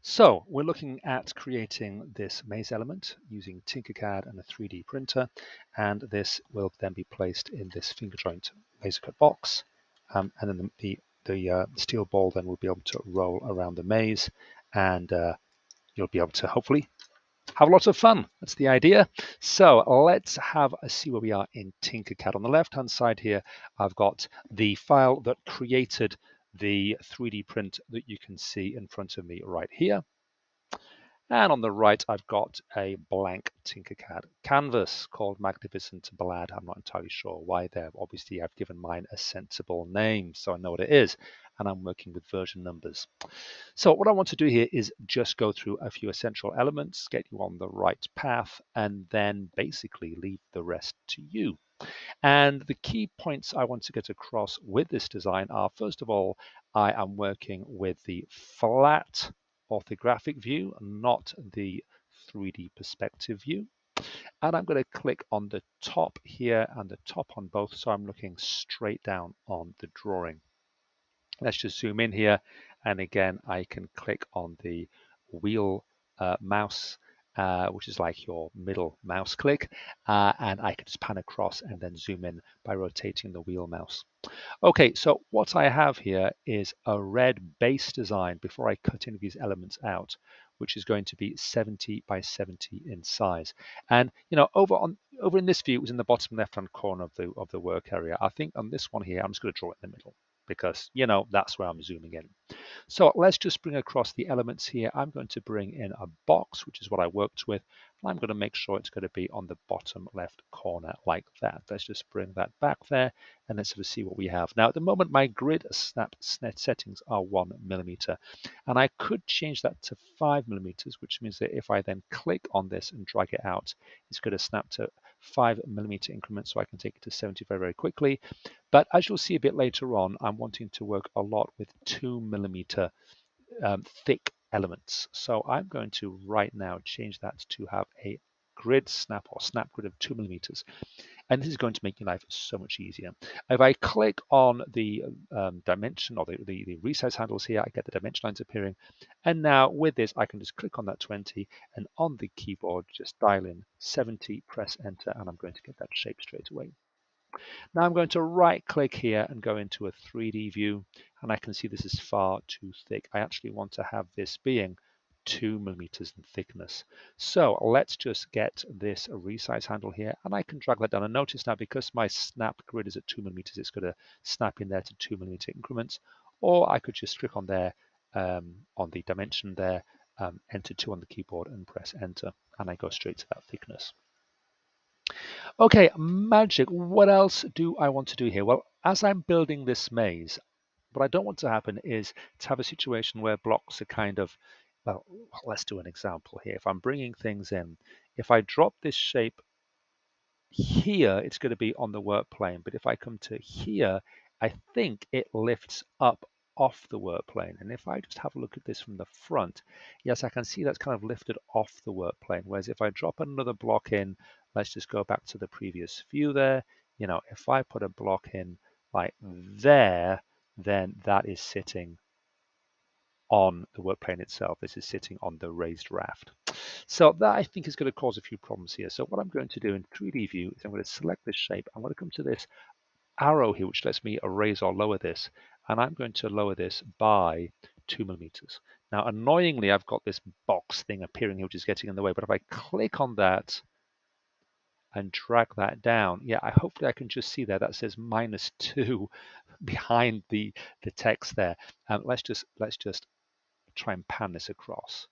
So we're looking at creating this maze element using TinkerCAD and a 3D printer, and this will then be placed in this finger joint laser cut box, and then the steel ball then will be able to roll around the maze, and you'll be able to hopefully have lots of fun. That's the idea. So let's have a see where we are in TinkerCAD. On the left-hand side here, I've got the file that created the 3D print that you can see in front of me right here. And on the right, I've got a blank TinkerCAD canvas called Magnificent Blad. I'm not entirely sure why there. Obviously, I've given mine a sensible name, so I know what it is. And I'm working with version numbers. So what I want to do here is just go through a few essential elements, get you on the right path, and then basically leave the rest to you. And the key points I want to get across with this design are, first of all, I am working with the flat orthographic view, not the 3D perspective view. And I'm going to click on the top here and the top on both, so I'm looking straight down on the drawing. Let's just zoom in here, and again I can click on the wheel mouse, which is like your middle mouse click, and I can just pan across and then zoom in by rotating the wheel mouse. Okay, so what I have here is a red base design before I cut any of these elements out, which is going to be 70 by 70 in size. And over in this view, it was in the bottom left-hand corner of the work area. I think on this one here, I'm just going to draw it in the middle because that's where I'm zooming in. So let's just bring across the elements here. I'm going to bring in a box, which is what I worked with. And I'm going to make sure it's going to be on the bottom left corner like that. Let's just bring that back there and let's sort of see what we have. Now, at the moment, my grid snap settings are 1 millimeter, and I could change that to 5 millimeters, which means that if I then click on this and drag it out, it's going to snap to 5 millimeter increments, so I can take it to 70 very, very quickly. But as you'll see a bit later on, I'm wanting to work a lot with 2 millimeter thick elements. So I'm going to right now change that to have a grid snap or snap grid of 2 millimeters. And this is going to make your life so much easier. If I click on the dimension or the resize handles here, I get the dimension lines appearing. And now with this, I can just click on that 20 and on the keyboard, just dial in 70, press enter, and I'm going to get that shape straight away. Now I'm going to right click here and go into a 3D view, and I can see this is far too thick. I actually want to have this being 2 millimeters in thickness. So let's just get this resize handle here, and I can drag that down. And notice now, because my snap grid is at 2 millimeters, it's going to snap in there to 2 millimeter increments. Or I could just click on there on the dimension there, enter 2 on the keyboard and press enter, and I go straight to that thickness. Okay, magic. What else do I want to do here? Well, as I'm building this maze, what I don't want to happen is to have a situation where blocks are kind of, well, let's do an example here. If I'm bringing things in, if I drop this shape here, it's going to be on the work plane. But if I come to here, I think it lifts up off the work plane. And if I just have a look at this from the front, yes, I can see that's kind of lifted off the work plane. Whereas if I drop another block in, let's just go back to the previous view there. If I put a block in like there, then that is sitting on the work plane itself. This is sitting on the raised raft. So that I think is going to cause a few problems here. So what I'm going to do in 3D view is I'm going to select this shape. I'm going to come to this arrow here, which lets me raise or lower this. And I'm going to lower this by 2 millimeters. Now, annoyingly, I've got this box thing appearing here, which is getting in the way. But if I click on that and drag that down, yeah, hopefully I can just see there that says -2 behind the text there. Let's just try and pan this across.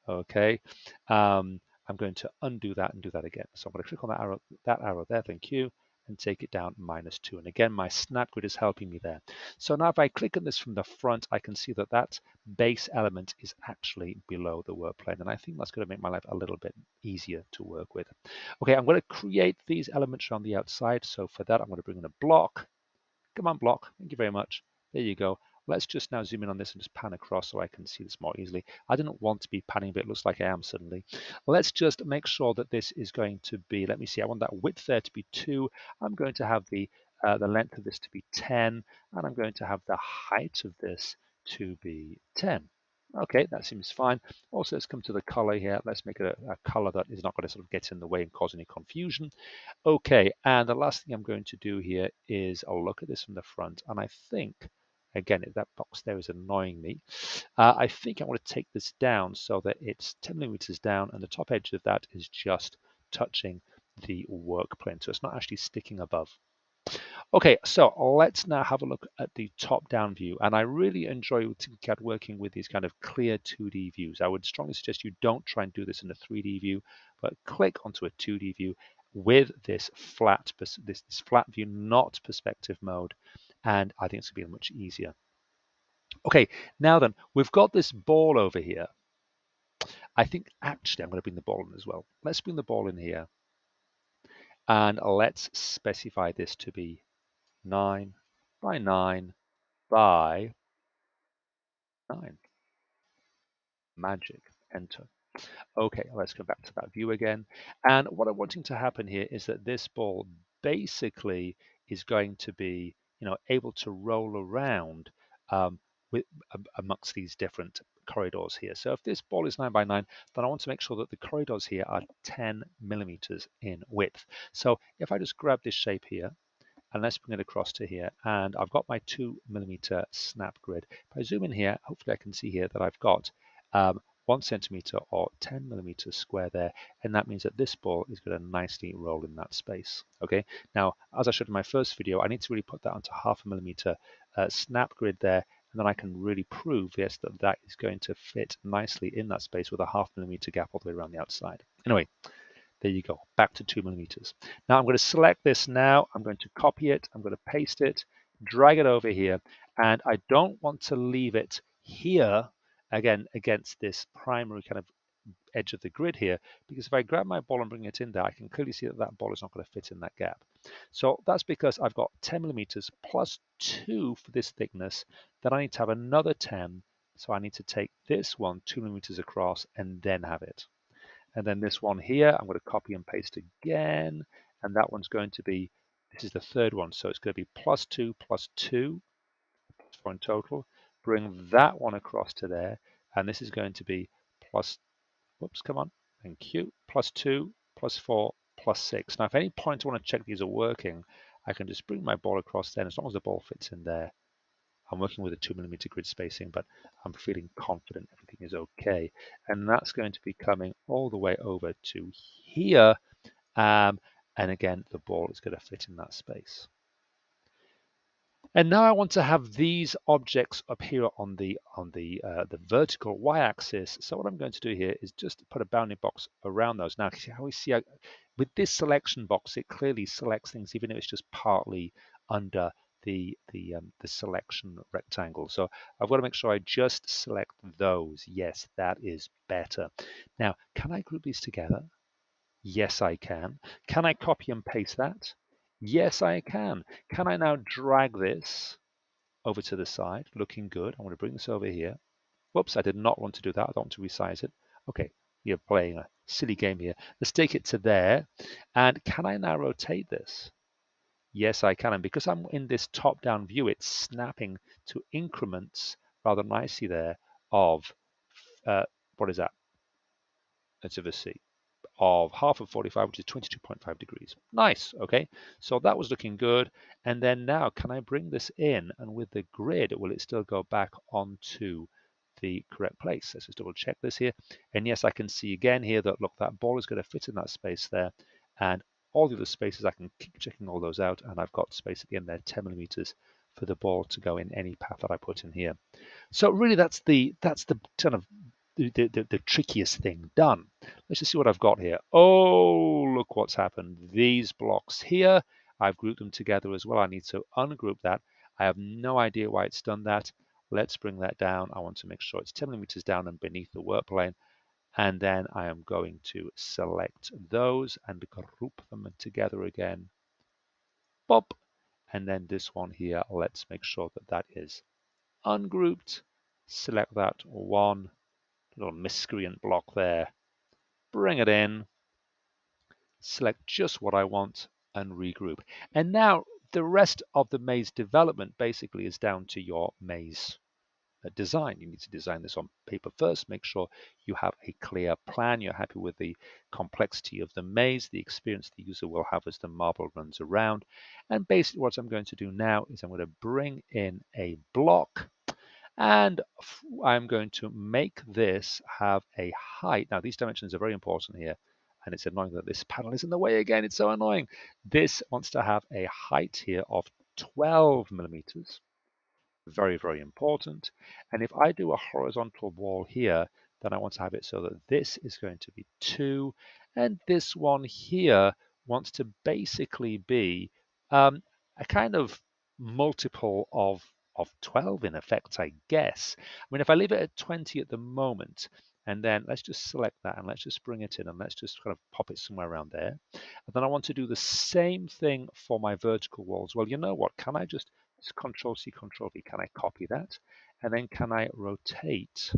Okay, I'm going to undo that and do that again. So I'm going to click on that arrow there, thank you, and take it down -2. And again, my snap grid is helping me there. So now if I click on this from the front, I can see that that base element is actually below the work plane. And I think that's going to make my life a little bit easier to work with. Okay, I'm going to create these elements around the outside. So for that, I'm going to bring in a block. Come on, block. Thank you very much. There you go. Let's just now zoom in on this and just pan across so I can see this more easily. I didn't want to be panning, but it looks like I am suddenly. Let's just make sure that this is going to be, let me see, I want that width there to be 2. I'm going to have the length of this to be 10, and I'm going to have the height of this to be 10. Okay, that seems fine. Also, let's come to the color here. Let's make it a color that is not going to sort of get in the way and cause any confusion. Okay, and the last thing I'm going to do here is I'll look at this from the front, and I think, again, that box there is annoying me. I think I want to take this down so that it's 10 millimeters down, and the top edge of that is just touching the work plane, so it's not actually sticking above. Okay, so let's now have a look at the top-down view. And I really enjoy with TinkerCAD working with these kind of clear 2D views. I would strongly suggest you don't try and do this in a 3D view, but click onto a 2D view with this flat view, not perspective mode. And I think it's going to be much easier. Okay, now then, we've got this ball over here. I think actually I'm going to bring the ball in as well. Let's bring the ball in here. And let's specify this to be 9 by 9 by 9. Magic. Enter. Okay, let's go back to that view again. And what I'm wanting to happen here is that this ball basically is going to be, able to roll around with amongst these different corridors here. So if this ball is 9 by 9, then I want to make sure that the corridors here are 10 millimeters in width. So if I just grab this shape here, and let's bring it across to here, and I've got my 2 millimeter snap grid. If I zoom in here, hopefully I can see here that I've got 1 centimeter or 10 millimeters square there, and that means that this ball is going to nicely roll in that space. Okay, now as I showed in my first video, I need to really put that onto 0.5 millimeter snap grid there, and then I can really prove, yes, that that is going to fit nicely in that space with a 0.5 millimeter gap all the way around the outside. Anyway, there you go, back to 2 millimeters. Now I'm going to select this now. I'm going to copy it. I'm going to paste it, drag it over here. And I don't want to leave it here, again, against this primary kind of edge of the grid here, because if I grab my ball and bring it in there, I can clearly see that that ball is not going to fit in that gap. So that's because I've got 10 millimeters plus 2 for this thickness. Then I need to have another 10. So I need to take this one 2 millimeters across and then have it. And then this one here, I'm going to copy and paste again. And that one's going to be, this is the third one. So it's going to be plus 2, plus 2, plus 4 in total. Bring that one across to there. And this is going to be plus, whoops, come on. Thank you. Plus 2, plus 4, plus 6. Now, if at any point I want to check these are working, I can just bring my ball across there. And as long as the ball fits in there, I'm working with a 2 millimeter grid spacing, but I'm feeling confident everything is okay. And that's going to be coming all the way over to here. And again, the ball is going to fit in that space. And now I want to have these objects up here on the vertical y-axis. So what I'm going to do here is just put a bounding box around those. Now, how we see with this selection box, it clearly selects things, even if it's just partly under the selection rectangle. So I've got to make sure I just select those. Yes, that is better. Now, can I group these together? Yes, I can. Can I copy and paste that? Yes, I can. Can I now drag this over to the side? Looking good. I want to bring this over here. Whoops, I did not want to do that. I don't want to resize it. Okay, you're playing a silly game here. Let's take it to there. And can I now rotate this? Yes, I can. And because I'm in this top-down view, it's snapping to increments rather nicely there of, what is that? Let's have a see. Of half of 45, which is 22.5 degrees. Nice, okay? So that was looking good. And then now, can I bring this in? And with the grid, will it still go back onto the correct place? Let's just double check this here. And yes, I can see again here that, look, that ball is going to fit in that space there. And all the other spaces, I can keep checking all those out. And I've got space at the end there, 10 millimeters for the ball to go in any path that I put in here. So really, that's the kind of the trickiest thing done. Let's just see what I've got here. Oh, look what's happened. These blocks here, I've grouped them together as well. I need to ungroup that. I have no idea why it's done that. Let's bring that down. I want to make sure it's 10 millimeters down and beneath the work plane. And then I am going to select those and group them together again. Pop. And then this one here, let's make sure that that is ungrouped. Select that one. Little miscreant block there. Bring it in, select just what I want and regroup. And now the rest of the maze development basically is down to your maze design. You need to design this on paper first, make sure you have a clear plan, you're happy with the complexity of the maze, the experience the user will have as the marble runs around. And basically what I'm going to do now is I'm going to bring in a block, and I'm going to make this have a height. Now, these dimensions are very important here, and it's annoying that this panel is in the way again. It's so annoying. This wants to have a height here of 12 millimeters. Very, very important. And if I do a horizontal wall here, then I want to have it so that this is going to be 2, and this one here wants to basically be a kind of multiple of 12 in effect, I guess. I mean, if I leave it at 20 at the moment, and then let's just select that and let's just bring it in and let's just kind of pop it somewhere around there. And then I want to do the same thing for my vertical walls. Well, you know what? Can I just Control C, Control V? Can I copy that? And then can I rotate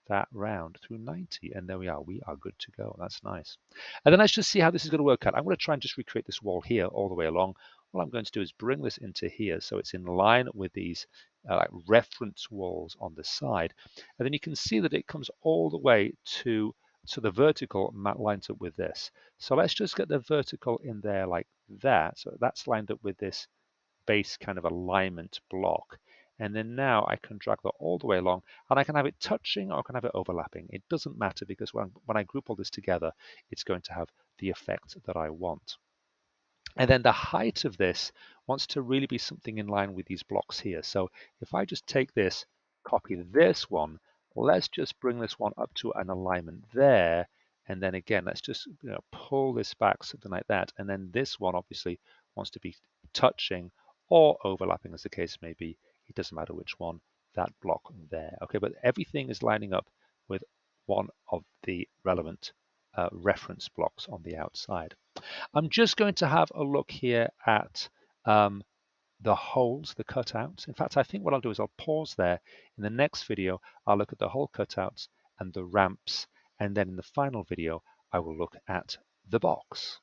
that round through 90? And there we are. We are good to go. That's nice. And then let's just see how this is going to work out. I'm going to try and just recreate this wall here all the way along. What I'm going to do is bring this into here so it's in line with these like reference walls on the side. And then you can see that it comes all the way to the vertical lines up with this. So let's just get the vertical in there like that. So that's lined up with this base kind of alignment block. And then now I can drag that all the way along, and I can have it touching or I can have it overlapping. It doesn't matter because when I group all this together, it's going to have the effect that I want. And then the height of this wants to really be something in line with these blocks here. So if I just take this, copy this one, let's just bring this one up to an alignment there. And then again, let's just pull this back, something like that. And then this one obviously wants to be touching or overlapping, as the case may be. It doesn't matter which one, that block there. Okay, but everything is lining up with one of the relevant reference blocks on the outside. I'm just going to have a look here at the holes, the cutouts. In fact, I think what I'll do is I'll pause there. In the next video, I'll look at the hole cutouts and the ramps. And then in the final video, I will look at the box.